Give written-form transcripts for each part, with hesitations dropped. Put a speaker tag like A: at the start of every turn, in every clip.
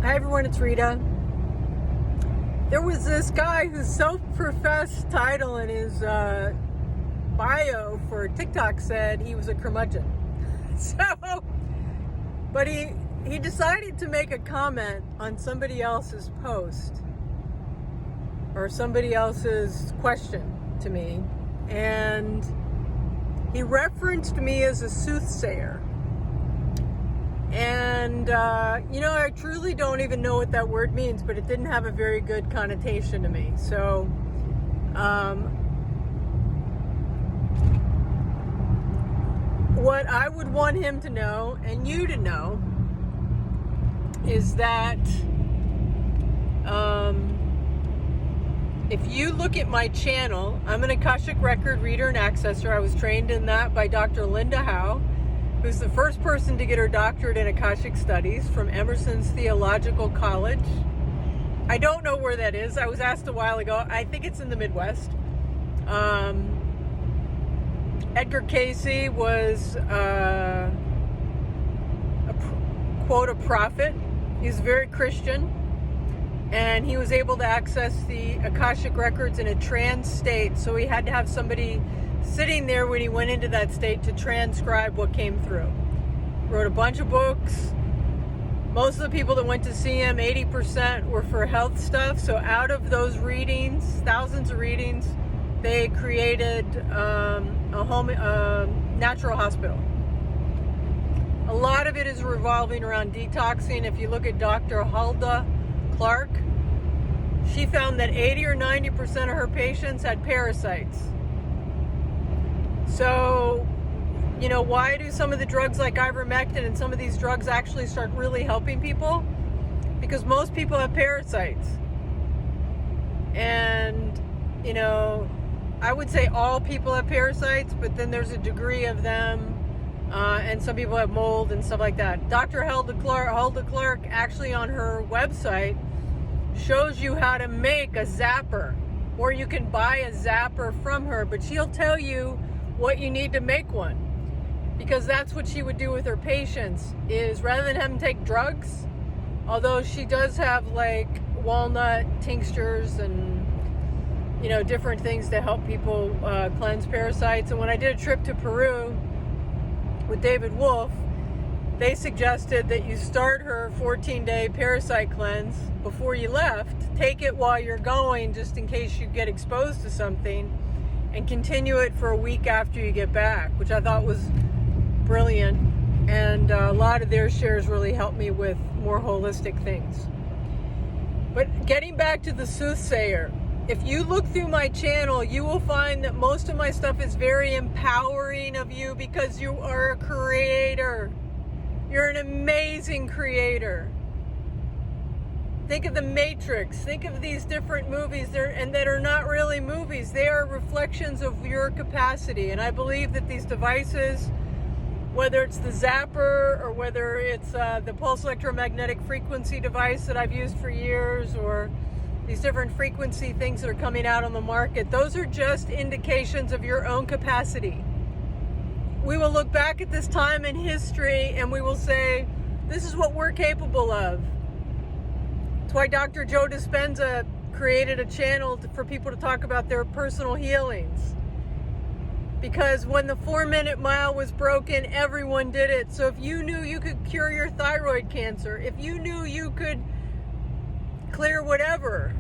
A: Hi everyone, it's Rita. There was this guy whose self-professed title in his bio for TikTok said he was a curmudgeon. But he decided to make a comment on somebody else's post or somebody else's question to me, and he referenced me as a soothsayer. And, I truly don't even know what that word means, but it didn't have a very good connotation to me. So, what I would want him to know, and you to know, is that if you look at my channel, I'm an Akashic Record reader and accessor. I was trained in that by Dr. Linda Howe, who's the first person to get her doctorate in Akashic Studies from Emerson's Theological College. I don't know where that is. I was asked a while ago. I think it's in the Midwest. Edgar Cayce was a prophet. He was very Christian, and he was able to access the Akashic Records in a trance state, so he had to have somebody sitting there when he went into that state to transcribe what came through. Wrote a bunch of books. Most of the people that went to see him, 80% were for health stuff. So out of those readings, thousands of readings, they created a natural hospital. A lot of it is revolving around detoxing. If you look at Dr. Hulda Clark, she found that 80 or 90% of her patients had parasites. So, why do some of the drugs like ivermectin and some of these drugs actually start really helping people? Because most people have parasites. And, I would say all people have parasites, but then there's a degree of them, and some people have mold and stuff like that. Dr. Hulda Clark actually on her website shows you how to make a zapper, or you can buy a zapper from her, but she'll tell you what you need to make one, because that's what she would do with her patients, is rather than have them take drugs, although she does have like walnut tinctures and different things to help people cleanse parasites. And when I did a trip to Peru with David Wolf, they suggested that you start her 14-day parasite cleanse before you left, take it while you're going just in case you get exposed to something, and continue it for a week after you get back, which I thought was brilliant. And a lot of their shares really helped me with more holistic things. But getting back to the soothsayer, if you look through my channel, you will find that most of my stuff is very empowering of you, because you are a creator. You're an amazing creator. Think of the Matrix. Think of these different movies that are not really movies. They are reflections of your capacity. And I believe that these devices, whether it's the zapper or whether it's the pulse electromagnetic frequency device that I've used for years, or these different frequency things that are coming out on the market, those are just indications of your own capacity. We will look back at this time in history and we will say, this is what we're capable of. That's why Dr. Joe Dispenza created a channel for people to talk about their personal healings. Because when the 4-minute mile was broken, everyone did it. So if you knew you could cure your thyroid cancer, if you knew you could clear whatever,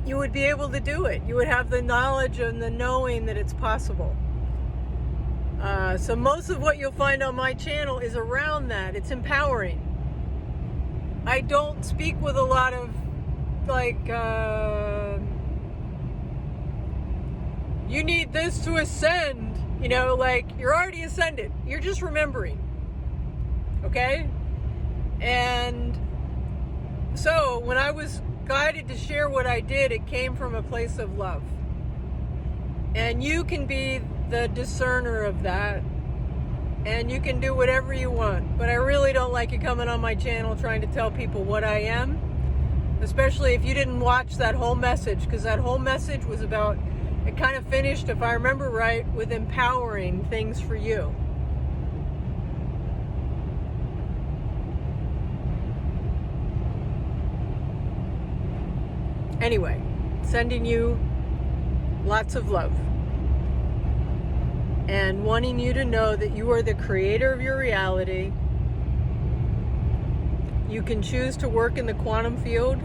A: you would be able to do it. You would have the knowledge and the knowing that it's possible. So most of what you'll find on my channel is around that. It's empowering. I don't speak with a lot of you need this to ascend, you're already ascended. You're just remembering. Okay? And so when I was guided to share what I did, it came from a place of love. And you can be the discerner of that, and you can do whatever you want. But I really don't like you coming on my channel trying to tell people what I am, especially if you didn't watch that whole message, because that whole message was about, it kind of finished, if I remember right, with empowering things for you. Anyway, sending you lots of love. And wanting you to know that you are the creator of your reality. You can choose to work in the quantum field.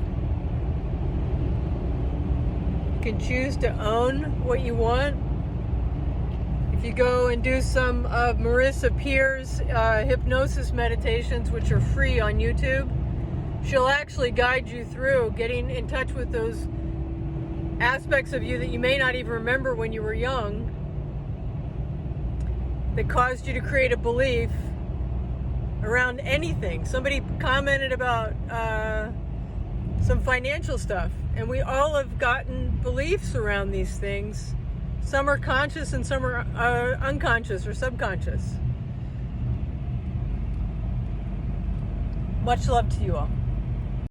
A: You can choose to own what you want. If you go and do some of Marissa Peer's hypnosis meditations, which are free on YouTube, she'll actually guide you through getting in touch with those aspects of you that you may not even remember when you were young, that caused you to create a belief around anything. Somebody commented about some financial stuff, and we all have gotten beliefs around these things. Some are conscious and some are unconscious or subconscious. Much love to you all.